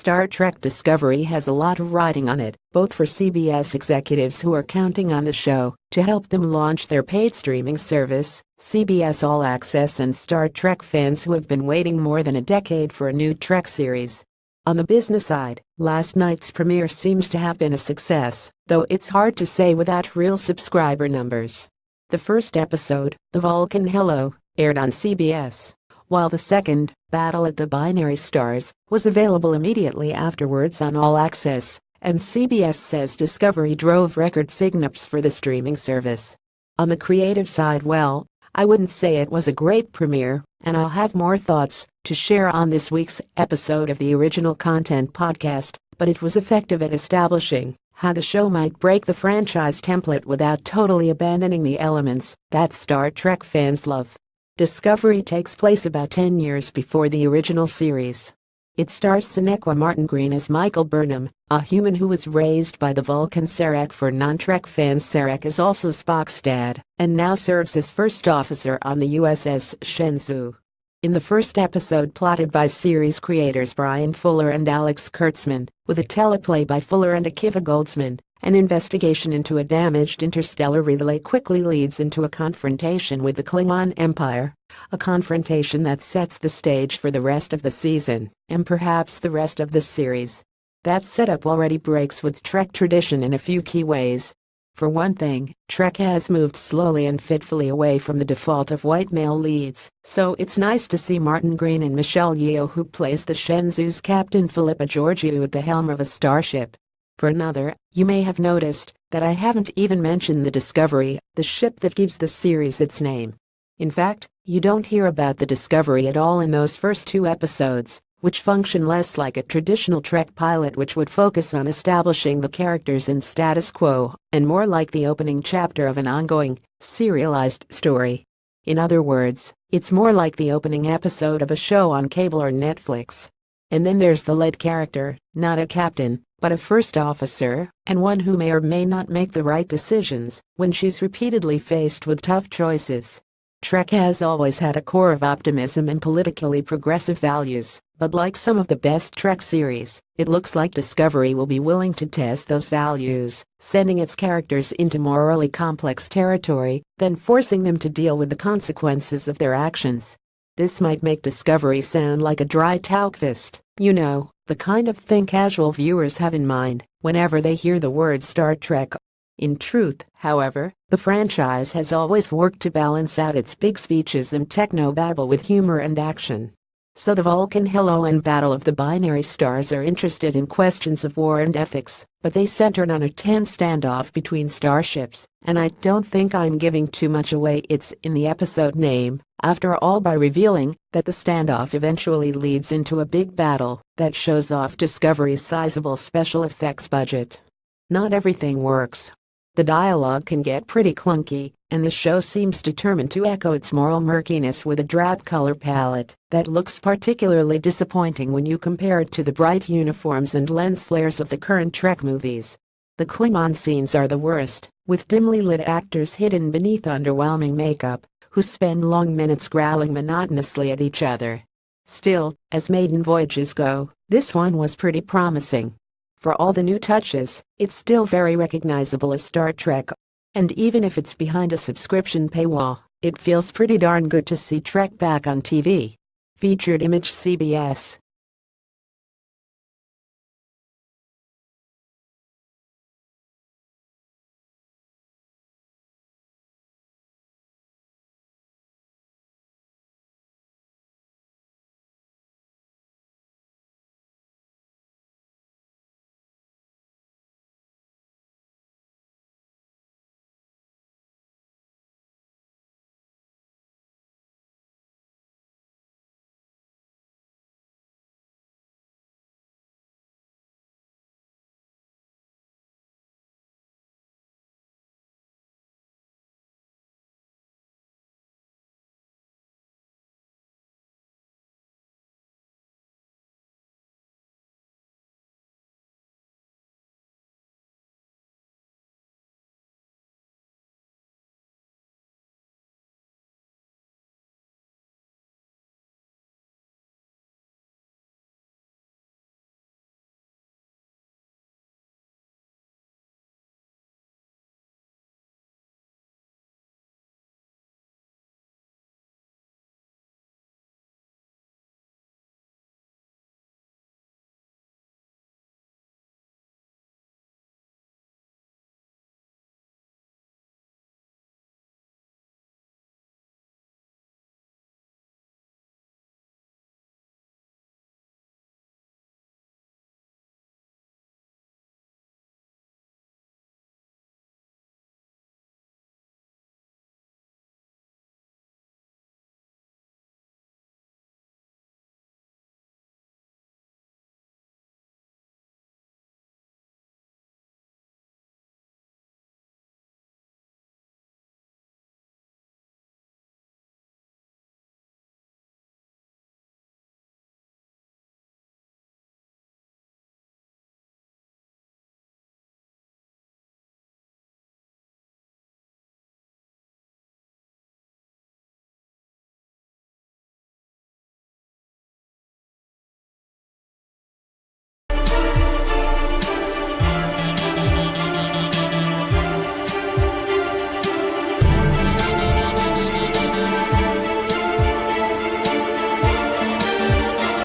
Star Trek Discovery has a lot riding on it, both for CBS executives who are counting on the show to help them launch their paid streaming service, CBS All Access, and Star Trek fans who have been waiting more than a decade for a new Trek series. On the business side, last night's premiere seems to have been a success, though it's hard to say without real subscriber numbers. The first episode, The Vulcan Hello, aired on CBS, while the second, Battle at the Binary Stars, was available immediately afterwards on All Access, and CBS says Discovery drove record signups for the streaming service. On the creative side, well, I wouldn't say it was a great premiere, and I'll have more thoughts to share on this week's episode of the Original Content Podcast, but it was effective at establishing how the show might break the franchise template without totally abandoning the elements that Star Trek fans love. Discovery takes place about 10 years before the original series. It stars Sonequa Martin Green as Michael Burnham, a human who was raised by the Vulcan Sarek. For non-Trek fans, Sarek is also Spock's dad and now serves as first officer on the USS Shenzhou. In the first episode, plotted by series creators Brian Fuller and Alex Kurtzman, with a teleplay by Fuller and Akiva Goldsman, an investigation into a damaged interstellar relay quickly leads into a confrontation with the Klingon Empire, a confrontation that sets the stage for the rest of the season, and perhaps the rest of the series. That setup already breaks with Trek tradition in a few key ways. For one thing, Trek has moved slowly and fitfully away from the default of white male leads, so it's nice to see Martin Green and Michelle Yeoh, who plays the Shenzhou's Captain Philippa Georgiou, at the helm of a starship. For another, you may have noticed that I haven't even mentioned the Discovery, the ship that gives the series its name. In fact, you don't hear about the Discovery at all in those first 2 episodes, which function less like a traditional Trek pilot, which would focus on establishing the characters and status quo, and more like the opening chapter of an ongoing, serialized story. In other words, it's more like the opening episode of a show on cable or Netflix. And then there's the lead character, not a captain, but a first officer, and one who may or may not make the right decisions when she's repeatedly faced with tough choices. Trek has always had a core of optimism and politically progressive values, but like some of the best Trek series, it looks like Discovery will be willing to test those values, sending its characters into morally complex territory, then forcing them to deal with the consequences of their actions. This might make Discovery sound like a dry talk fest, you know, the kind of thing casual viewers have in mind whenever they hear the word Star Trek. In truth, however, the franchise has always worked to balance out its big speeches and techno-babble with humor and action. So The Vulcan Hello and Battle of the Binary Stars are interested in questions of war and ethics, but they center on a tense standoff between starships, and I don't think I'm giving too much away. It's in the episode name, after all, by revealing that the standoff eventually leads into a big battle that shows off Discovery's sizable special effects budget. Not everything works. The dialogue can get pretty clunky, and the show seems determined to echo its moral murkiness with a drab color palette that looks particularly disappointing when you compare it to the bright uniforms and lens flares of the current Trek movies. The Klingon scenes are the worst, with dimly lit actors hidden beneath underwhelming makeup, who spend long minutes growling monotonously at each other. Still, as maiden voyages go, this one was pretty promising. For all the new touches, it's still very recognizable as Star Trek. And even if it's behind a subscription paywall, it feels pretty darn good to see Trek back on TV. Featured image CBS.